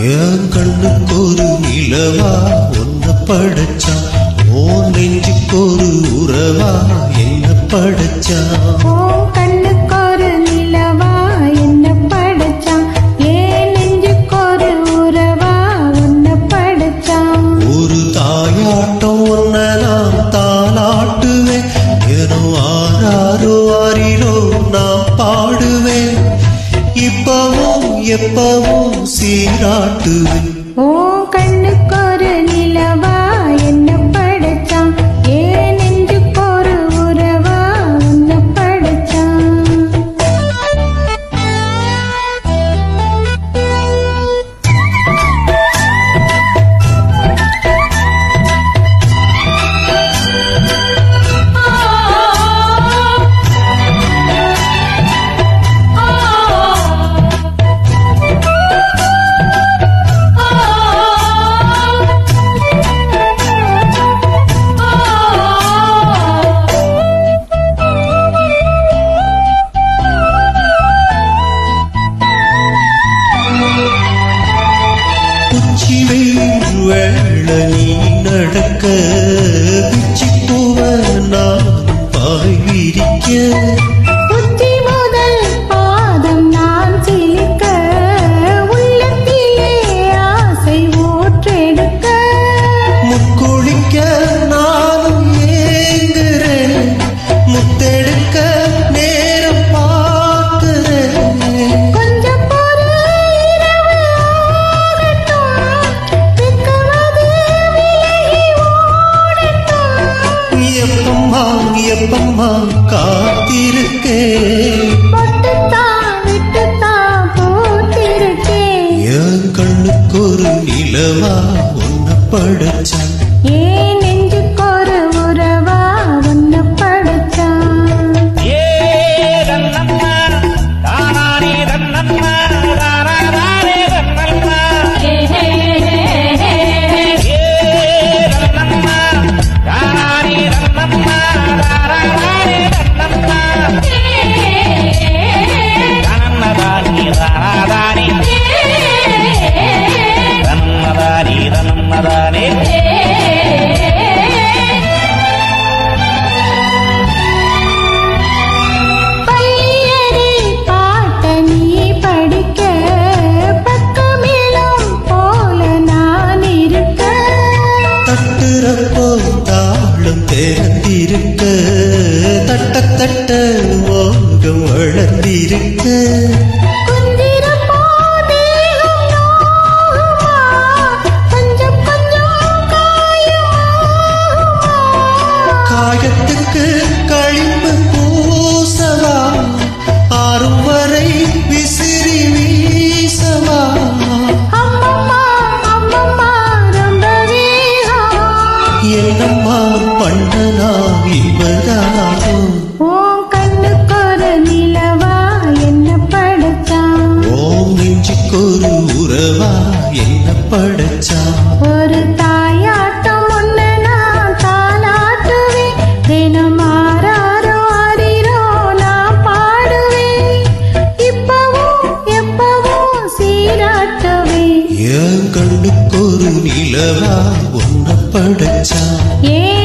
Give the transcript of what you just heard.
என் கண்ணுக்கு ஒரு நிலவா ஒன்ன படைச்சா, ஓ நெஞ்சுக்கு ஒரு உறவா என்ன படைச்சா. கண்ணுக்கு ஒரு நிலவா என்ன படைச்சா, ஏன் நெஞ்சுக்கு ஒரு உறவா ஒன்ன படைச்சா. ஒரு தாயாட்டம் ஒன்ன நான் தாளாட்டுவேன், ஏனோ ஆராரோ ஆரிரோ நான் பாடுவேன். இப்பவும் எப்பவும் சீராட்டுவேன். கண்ணுக்கு ஒரு நிலவா என்ன படைச்சா, ஏன் நெஞ்சுக்கு ஒரு உறவா ஒன்ன படைச்சா. வேள நீ நடக்க பிச்சி பூவ நான் பாய் விரிக்க. உச்சி முதல் பாதம் நான் சிலிக்க, உள்ளத்திலே ஆசை ஊற்றெடுக்க. முக்குளிக்க நானும் ஏங்குறேன், முத்தெடுக்க நேரம் பார்க்கிறேன். கொஞ்சம் பொறு இரவு ஆகட்டும், வெட்கமது விலகி ஓடட்டும். எப்பம்மா காத்திருக்கேன், பொட்டுத்தான் விட்டுத்தான் பூத்திருக்கேன். என் கண்ணுக்கு ஒரு நிலவா ஒன்ன படைச்சா, ஏன் நெஞ்சுக்கு ஒரு உறவா ஒன்ன படைச்சா. பள்ளியறை பாட்ட நீ படிக்க, பக்கமேளம் போல நான் இருக்க. தட்டுறப்போ தாளம் தேர்ந்திருக்க, தட்ட தட்ட மோகம் வளர்ந்திருக்க. குந்திரப்போ தேகம் நோகுமா, கொஞ்சம் கொஞ்சம் காயமாகுமா. காயத்துக்கு களிம்பு பூசவா, ஆறும் வரை விசிறி வீசவா. அம்மம்மா அம்மம்மா ரொம்ப வேகம். என்னம்மா பண்ணனா இவதாகும். கண்ணுக்கு ஒரு நிலவா என்ன படைச்சா, ஓம் நெஞ்சுக்கு ஒரு உறவா என்ன படைச்சா. ஒரு தாயாட்டம் ஒண்ணு நான் தாளாட்டுவேன், தினம் ஆராரோ ஆரிரோ நான் பாடுவேன். இப்பவும் எப்பவும் சீராட்டுவேன். என் கண்ணுக்கு ஒரு நிலவா ஒன்ன படைச்சா, ஏன்